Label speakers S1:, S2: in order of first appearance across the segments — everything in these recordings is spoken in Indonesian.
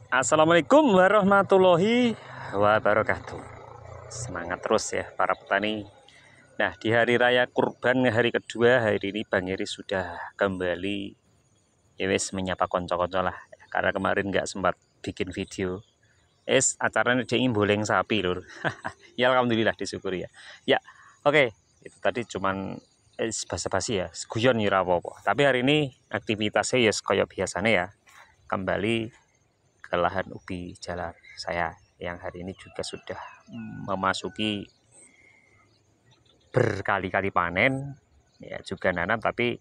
S1: Assalamualaikum warahmatullahi wabarakatuh. Semangat terus ya para petani. Nah, di hari raya kurban hari kedua, hari ini Bang Eri sudah kembali ya wis menyapa konco-konco lah. Karena kemarin nggak sempat bikin video. Acaranya dia boleng sapi lur. Ya alhamdulillah disyukuri ya. Ya, oke. Itu tadi cuman basa-basi ya, guyon ya apa-apa. Tapi hari ini aktivitasnya ya kayak biasanya ya. Kembali ke lahan ubi jalar saya yang hari ini juga sudah memasuki berkali-kali panen ya, juga nanam, tapi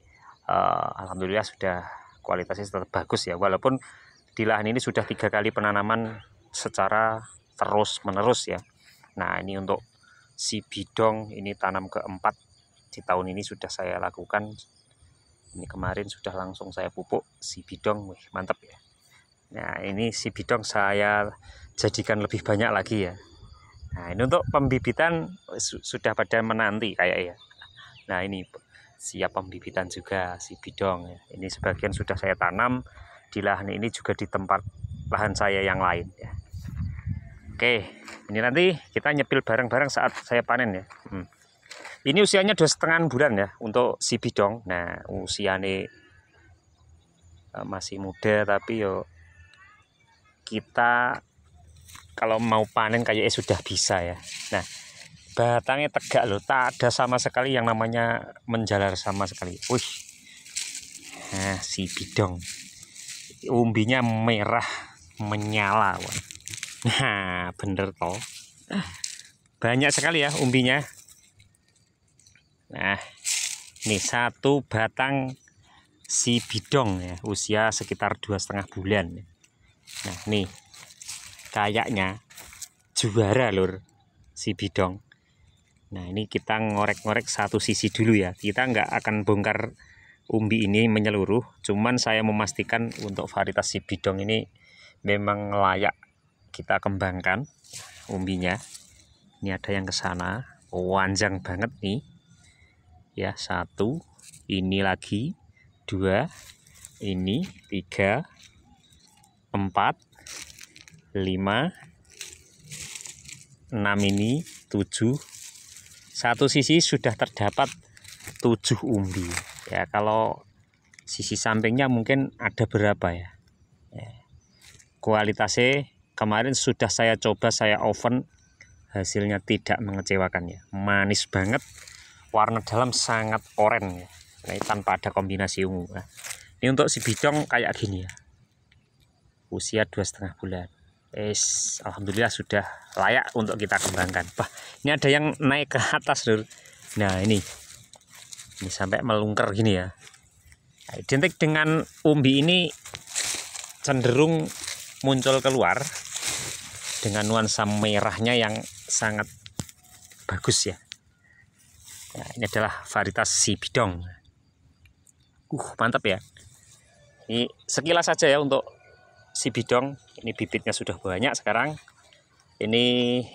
S1: alhamdulillah sudah kualitasnya tetap bagus ya, walaupun di lahan ini sudah 3 kali penanaman secara terus menerus ya. Nah, ini untuk si bidong ini tanam keempat di tahun ini sudah saya lakukan. Ini kemarin sudah langsung saya pupuk si bidong, wih mantap ya. Nah, ini si bidong saya jadikan lebih banyak lagi ya. Nah, ini untuk pembibitan sudah pada menanti kayak ya. Nah, ini siap pembibitan juga si bidong ya. Ini sebagian sudah saya tanam di lahan ini, juga di tempat lahan saya yang lain ya. Oke, ini nanti kita nyepil bareng-bareng saat saya panen ya. Ini usianya 2,5 bulan ya untuk si bidong. Nah, usianya masih muda, tapi yo kita kalau mau panen kayaknya sudah bisa ya. Nah, batangnya tegak loh, tak ada sama sekali yang namanya menjalar sama sekali. Wih, nah si bidong umbinya merah menyala. Nah, bener toh, banyak sekali ya umbinya. Nah, ini satu batang si bidong ya, usia sekitar 2,5 bulan. Nah, nih kayaknya juara lur si bidong. Nah, ini kita ngorek-ngorek satu sisi dulu ya. Kita nggak akan bongkar umbi ini menyeluruh, cuman saya memastikan untuk varietas si bidong ini memang layak kita kembangkan umbinya. Ini ada yang ke sana, panjang banget nih ya. Satu, ini lagi 2, ini 3, 4, 5, 6, ini 7. Satu sisi sudah terdapat 7 umbi ya. Kalau sisi sampingnya mungkin ada berapa ya. Kualitasnya kemarin sudah saya coba, saya oven, hasilnya tidak mengecewakan ya. Manis banget, warna dalam sangat oranye ya. Nah, tanpa ada kombinasi ungu. Nah, ini untuk si bidong kayak gini ya, usia 2,5 bulan. Alhamdulillah sudah layak untuk kita kembangkan. Wah, ini ada yang naik ke atas lur. Nah, ini sampai melungker gini ya. Nah, identik dengan umbi ini cenderung muncul keluar dengan nuansa merahnya yang sangat bagus ya. Nah, ini adalah varietas si bidong. Mantap ya. Ini sekilas saja ya untuk si bidong. Ini bibitnya sudah banyak sekarang. Ini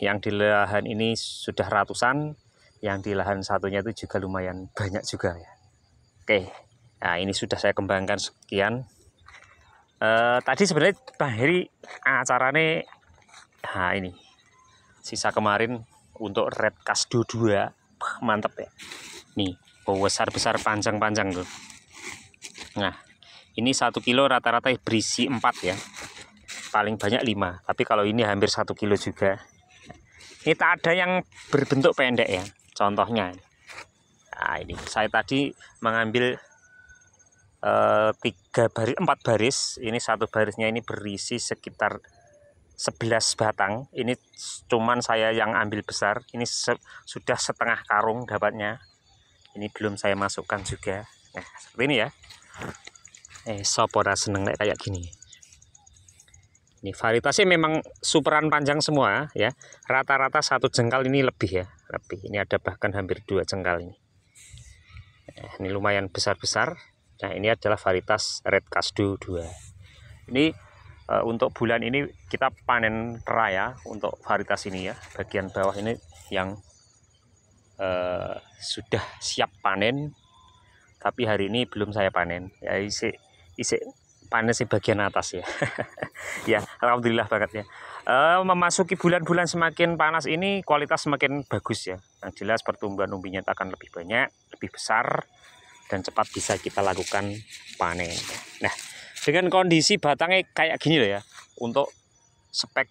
S1: yang di lahan ini sudah ratusan, yang di lahan satunya itu juga lumayan banyak juga ya. Oke, nah ini sudah saya kembangkan sekian. Tadi sebenarnya Bang Heri acaranya, nah ini sisa kemarin untuk red kasdo 2, mantep ya. Nih, besar-besar panjang-panjang tuh. Nah, ini 1 kilo rata-rata berisi 4 ya, paling banyak 5, tapi kalau ini hampir 1 kilo juga. Ini tak ada yang berbentuk pendek ya, contohnya. Nah, ini saya tadi mengambil 4 baris. Ini satu barisnya ini berisi sekitar 11 batang. Ini cuman saya yang ambil besar. Ini sudah setengah karung dapatnya. Ini belum saya masukkan juga. Nah, seperti ini ya. Sopora seneng kayak gini. Ini varietasnya memang superan panjang semua ya. Rata-rata 1 jengkal ini lebih ya, lebih. Ini ada bahkan hampir 2 jengkal ini. Ini lumayan besar-besar. Nah, ini adalah varietas red kasdo 2. Ini untuk bulan ini kita panen raya untuk varietas ini ya. Bagian bawah ini yang sudah siap panen, tapi hari ini belum saya panen ya. Isi panen sih bagian atas ya. Ya, alhamdulillah banget ya. Memasuki bulan-bulan semakin panas ini kualitas semakin bagus ya. Yang jelas pertumbuhan umbinya akan lebih banyak, lebih besar, dan cepat bisa kita lakukan panen. Nah, dengan kondisi batangnya kayak gini loh ya, untuk spek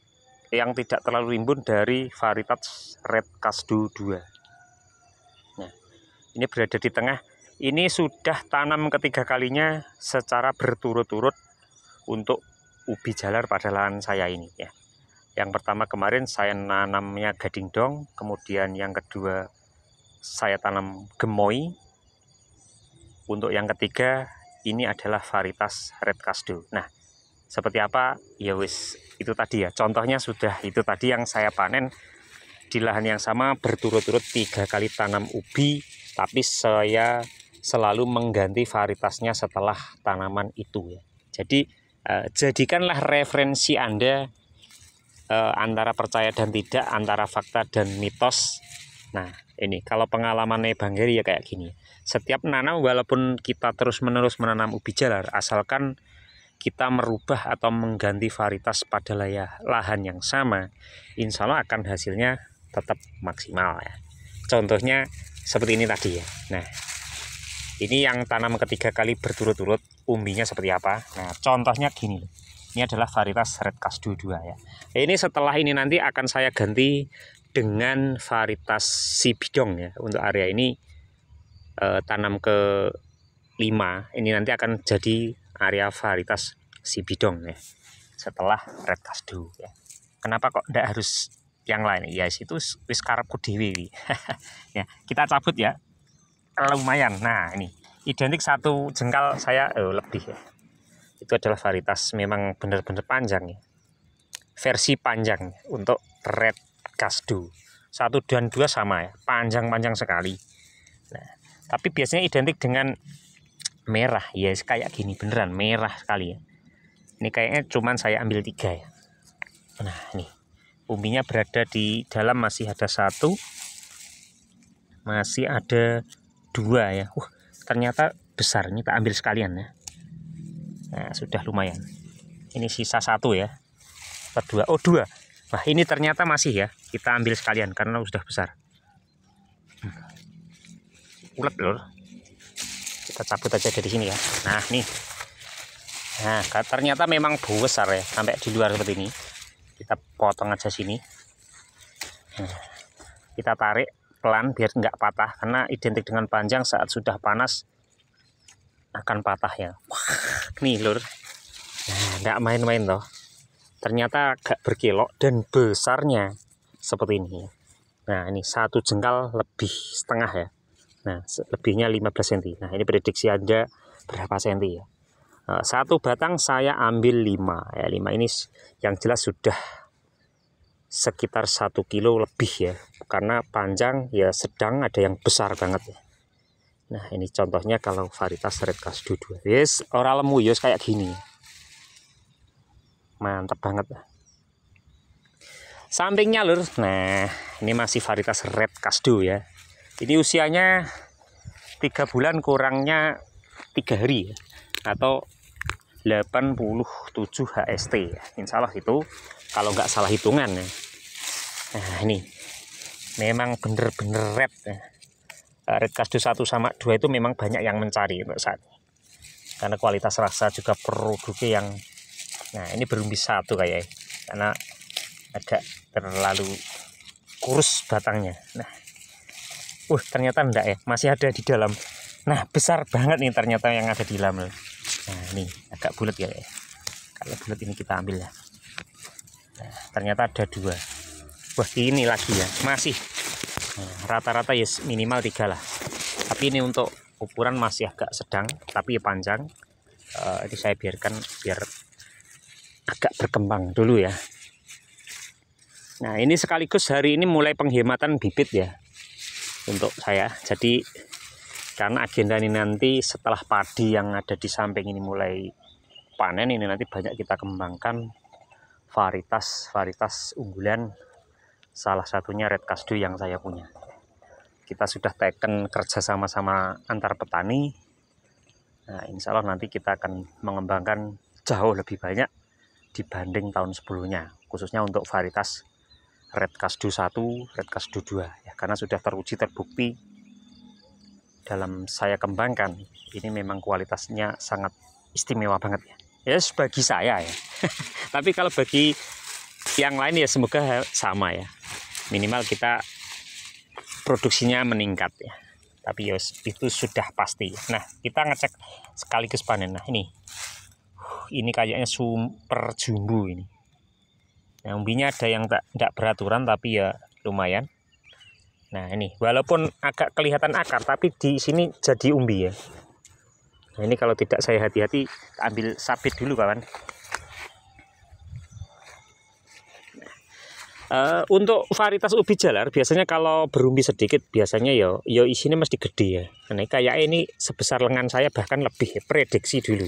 S1: yang tidak terlalu rimbun dari varietas Red Kasdu 2. Nah, ini berada di tengah. Ini sudah tanam ketiga kalinya secara berturut-turut untuk ubi jalar pada lahan saya ini ya. Yang pertama kemarin saya nanamnya gading dong, kemudian yang kedua saya tanam gemoy. Untuk yang ketiga ini adalah varietas Red Kasdu. Nah, seperti apa? Ya wis, itu tadi ya. Contohnya sudah itu tadi yang saya panen di lahan yang sama berturut-turut 3 kali tanam ubi, tapi saya selalu mengganti varietasnya setelah tanaman itu ya. Jadi jadikanlah referensi Anda antara percaya dan tidak, antara fakta dan mitos. Nah, ini kalau pengalamannya Bang Heri ya kayak gini. Setiap nanam walaupun kita terus-menerus menanam ubi jalar, asalkan kita merubah atau mengganti varietas pada lahan yang sama, insya Allah akan hasilnya tetap maksimal ya. Contohnya seperti ini tadi ya. Nah, ini yang tanam ketiga kali berturut-turut, umbinya seperti apa. Nah, contohnya gini. Ini adalah varietas Red Kasdu 2 ya. Ini setelah ini nanti akan saya ganti dengan varietas si bidong ya. Untuk area ini tanam ke 5. Ini nanti akan jadi area varietas si bidong ya. Setelah Red Kasdu ya. Kenapa kok tidak harus yang lain? Ya itu wis karepku dhewe. Ya, kita cabut ya. Lumayan. Nah, ini identik satu jengkal saya lebih ya. Itu adalah varietas memang benar-benar panjang ya. Versi panjang ya, untuk Red Kasdu 1 dan 2 sama ya, panjang-panjang sekali. Nah, tapi biasanya identik dengan merah ya, kayak gini beneran merah sekali ya. Ini kayaknya cuman saya ambil 3 ya. Nah, ini umbinya berada di dalam, masih ada 1, masih ada 2 ya. Ternyata besar, ini tak ambil sekalian ya. Nah, sudah lumayan. Ini sisa 1 ya. Kedua, 2. Wah, ini ternyata masih ya. Kita ambil sekalian karena sudah besar. Ulet lor. Kita cabut aja dari sini ya. Nah, nih. Nah, ternyata memang besar ya, sampai di luar seperti ini. Kita potong aja sini. Nah, kita tarik pelan biar nggak patah, karena identik dengan panjang, saat sudah panas akan patah ya. Wah, nih lur. Nah, nggak main-main toh. Ternyata agak berkelok dan besarnya seperti ini. Nah, ini 1 jengkal lebih setengah ya. Nah, lebihnya 15 cm. Nah, ini prediksi Anda berapa senti ya. 1 batang saya ambil 5 ya. 5 ini yang jelas sudah sekitar 1 kilo lebih ya, karena panjang ya, sedang, ada yang besar banget ya. Nah, ini contohnya kalau varietas Red Kasdu 2. Yes, ora lemu yos kayak gini. Mantap banget. Sampingnya lur. Nah, ini masih varietas Red Kasdu ya. Ini usianya 3 bulan kurangnya 3 hari ya, atau 87 HST ya. Insya Allah itu kalau nggak salah hitungan ya. Nah, ini memang bener-bener red ya. Red Kasdu 1 sama 2 itu memang banyak yang mencari untuk saat ini, karena kualitas rasa juga produknya yang, nah ini berumbi 1 kayaknya, karena agak terlalu kurus batangnya. Nah, ternyata enggak ya, masih ada di dalam. Nah, besar banget nih ternyata yang ada di dalam. Nah, ini agak bulat ya. Kalau bulat ini kita ambil ya. Nah, ternyata ada 2. Wah, ini lagi ya, masih. Rata-rata ya minimal 3 lah. Tapi ini untuk ukuran masih agak sedang, tapi panjang. Ini saya biarkan biar agak berkembang dulu ya. Nah, ini sekaligus hari ini mulai penghematan bibit ya untuk saya. Jadi karena agenda ini nanti setelah padi yang ada di samping ini mulai panen, ini nanti banyak kita kembangkan varietas unggulan, salah satunya Red Kasdu yang saya punya. Kita sudah teken kerja sama-sama antar petani. Nah, insya Allah nanti kita akan mengembangkan jauh lebih banyak dibanding tahun sebelumnya, khususnya untuk varietas Red Kasdu 1, Red Kasdu 2 ya, karena sudah teruji terbukti dalam saya kembangkan ini memang kualitasnya sangat istimewa banget ya. Ya bagi saya ya. Tapi kalau bagi yang lain ya semoga sama ya. Minimal kita produksinya meningkat ya. Tapi ya itu sudah pasti. Nah, kita ngecek sekaligus panen. Nah, ini kayaknya super jumbo ini. Nah, umbinya ada yang tidak beraturan tapi ya lumayan. Nah, ini walaupun agak kelihatan akar tapi di sini jadi umbi ya. Nah, ini kalau tidak saya hati-hati ambil sabit dulu kawan. Untuk varietas ubi jalar biasanya kalau berumbi sedikit biasanya ya isinya mesti gede ya. Nah, kayak ini sebesar lengan saya bahkan lebih ya, prediksi dulu.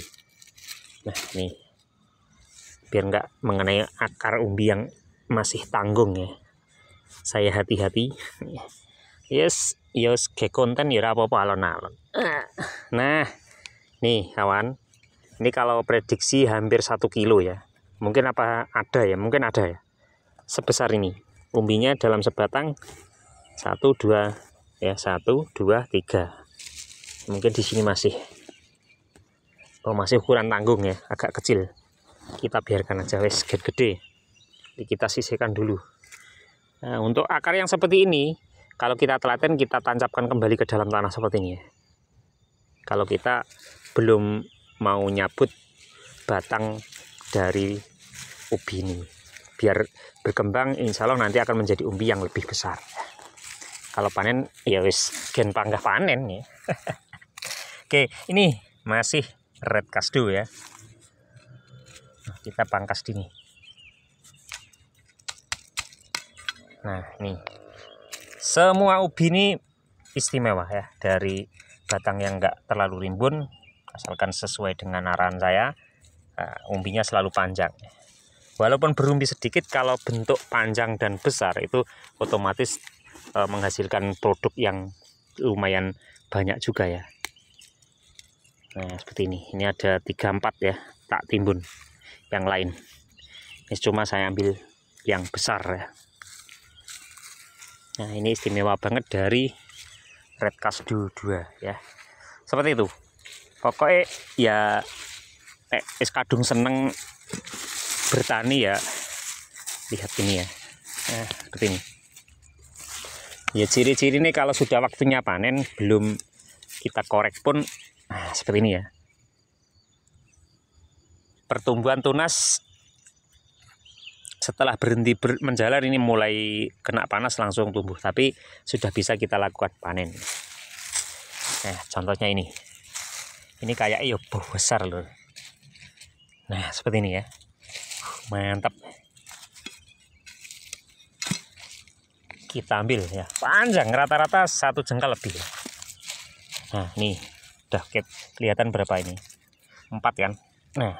S1: Nah, nih biar nggak mengenai akar umbi yang masih tanggung ya. Saya hati-hati. Yes kayak konten ya apa-apa alon-alon. Nah, nih kawan, ini kalau prediksi hampir 1 kilo ya. Mungkin apa ada ya, mungkin ada ya. Sebesar ini umbinya dalam sebatang 1, 2 ya, 1, 2, 3. Mungkin di sini masih ukuran tanggung ya, agak kecil. Kita biarkan aja wes gede. Jadi kita sisihkan dulu. Nah, untuk akar yang seperti ini kalau kita telaten kita tancapkan kembali ke dalam tanah seperti ini ya. Kalau kita belum mau nyabut batang dari ubi ini biar berkembang, insya Allah nanti akan menjadi umbi yang lebih besar. Kalau panen ya wis gen panggah panen ya. Oke, ini masih Red Kasdu ya. Nah, kita pangkas dini. Nah, ini semua ubi ini istimewa ya, dari batang yang enggak terlalu rimbun asalkan sesuai dengan arahan saya. Umbinya selalu panjang. Walaupun berumbi sedikit, kalau bentuk panjang dan besar itu otomatis menghasilkan produk yang lumayan banyak juga ya. Nah, seperti ini. Ini ada 3-4 ya, tak timbun. Yang lain. Ini cuma saya ambil yang besar ya. Nah, ini istimewa banget dari Red Kasdu 2 ya. Seperti itu. Pokoknya ya kadung seneng bertani ya, lihat ini ya. Nah, seperti ini ya, ciri-ciri ini kalau sudah waktunya panen belum kita korek pun seperti ini ya. Pertumbuhan tunas setelah berhenti menjalar ini mulai kena panas langsung tumbuh, tapi sudah bisa kita lakukan panen. Nah, contohnya ini kayak besar loh. Nah, seperti ini ya. Mantap. Kita ambil ya, panjang rata-rata 1 jengkal lebih. Nah, nih udah kelihatan berapa ini, 4 kan. Nah,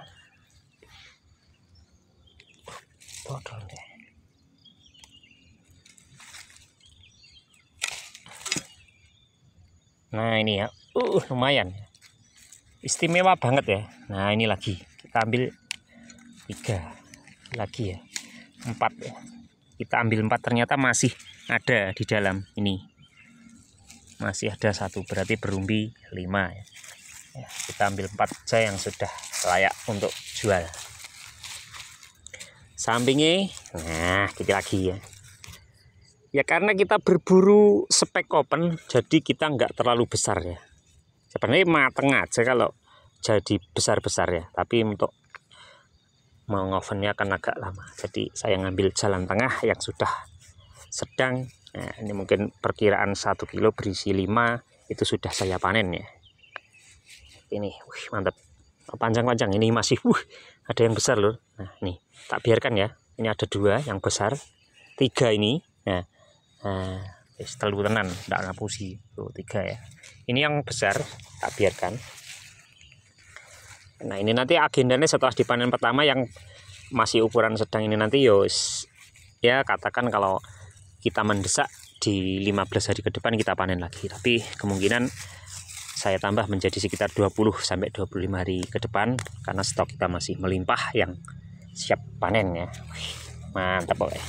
S1: ini ya, lumayan istimewa banget ya. Nah, ini lagi kita ambil 3 lagi ya, 4 ya. Kita ambil 4, ternyata masih ada di dalam ini, masih ada 1, berarti berumbi 5 ya. Kita ambil 4 saja yang sudah layak untuk jual. Sampingnya, nah kita lagi ya. Ya karena kita berburu spek open, jadi kita nggak terlalu besar ya. Sebenarnya mateng aja kalau jadi besar-besar ya, tapi untuk mau ngovennya akan agak lama, jadi saya ngambil jalan tengah yang sudah sedang. Nah, ini mungkin perkiraan 1 kilo berisi 5, itu sudah saya panen ya. Ini mantap, panjang-panjang. Ini masih ada yang besar loh. Nah, ini tak biarkan ya, ini ada 2 yang besar, 3 ini. Nah telu tenan, tidak ngapusi tuh 3 ya. Ini yang besar tak biarkan. Nah, ini nanti agendanya setelah dipanen pertama yang masih ukuran sedang ini nanti ya katakan kalau kita mendesak di 15 hari ke depan kita panen lagi. Tapi kemungkinan saya tambah menjadi sekitar 20-25 hari ke depan karena stok kita masih melimpah yang siap panen ya. Mantap pokoknya.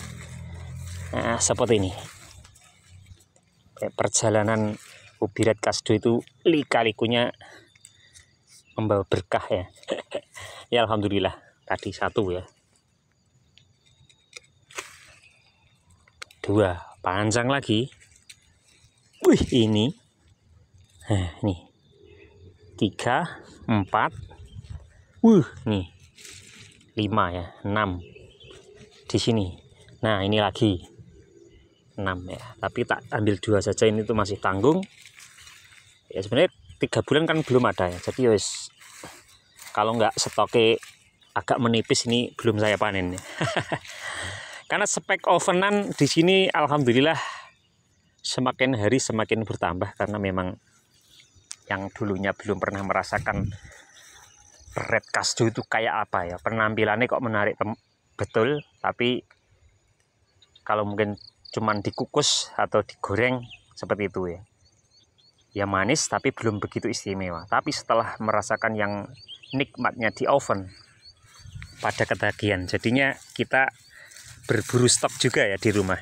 S1: Nah, seperti ini. Perjalanan ubi red kasdo itu lika-likunya membawa berkah ya. Ya alhamdulillah, tadi 1 ya. 2 panjang lagi. Wih, ini. Nah, nih. 3, 4. Nih. 5 ya, 6. Di sini. Nah, ini lagi 6 ya. Tapi tak ambil 2 saja, ini tuh masih tanggung. Ya sebenarnya 3 bulan kan belum ada ya. Jadi wis kalau nggak stoknya agak menipis ini belum saya panen ya. Karena spek ovenan di sini alhamdulillah semakin hari semakin bertambah karena memang yang dulunya belum pernah merasakan red kasdo itu kayak apa ya, penampilannya kok menarik betul, tapi kalau mungkin cuman dikukus atau digoreng seperti itu ya, ya manis tapi belum begitu istimewa. Tapi setelah merasakan yang nikmatnya di oven pada ketagihan, jadinya kita berburu stok juga ya di rumah.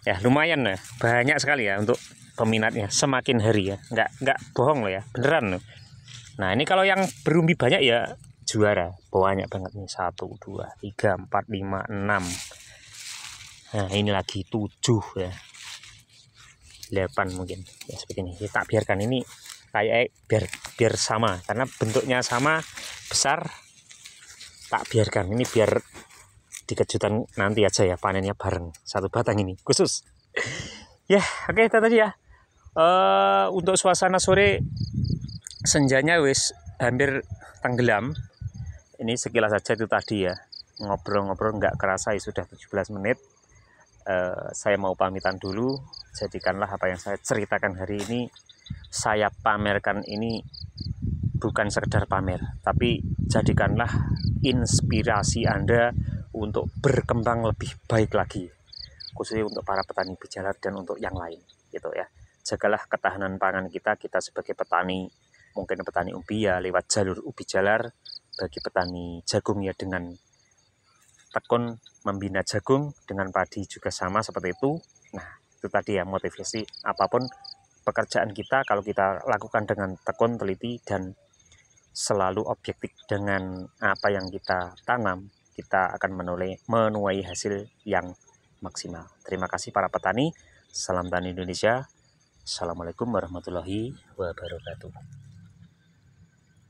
S1: Ya lumayan ya, banyak sekali ya untuk peminatnya semakin hari ya, nggak bohong loh ya, beneran loh. Nah ini kalau yang berumbi banyak ya juara, banyak banget nih, 1, 2, 3, 4, 5, 6. Nah ini lagi 7 ya, 8 mungkin ya seperti ini. Kita biarkan ini kayak biar sama karena bentuknya sama besar, tak biarkan ini biar di kejutan nanti aja ya, panennya bareng 1 batang ini khusus ya. Oke, itu tadi ya. Untuk suasana sore senjanya wis hampir tenggelam. Ini sekilas saja itu tadi ya, ngobrol-ngobrol nggak kerasa ya sudah 17 menit. Saya mau pamitan dulu. Jadikanlah apa yang saya ceritakan hari ini, saya pamerkan ini bukan sekedar pamer, tapi jadikanlah inspirasi Anda untuk berkembang lebih baik lagi, khususnya untuk para petani ubi jalar dan untuk yang lain gitu ya. Jagalah ketahanan pangan kita sebagai petani, mungkin petani ubi ya lewat jalur ubi jalar, bagi petani jagung ya dengan tekun membina jagung, dengan padi juga sama seperti itu. Nah itu tadi ya, motivasi apapun pekerjaan kita kalau kita lakukan dengan tekun, teliti, dan selalu objektif dengan apa yang kita tanam, kita akan menuai hasil yang maksimal. Terima kasih para petani. Salam tani Indonesia. Assalamualaikum warahmatullahi wabarakatuh.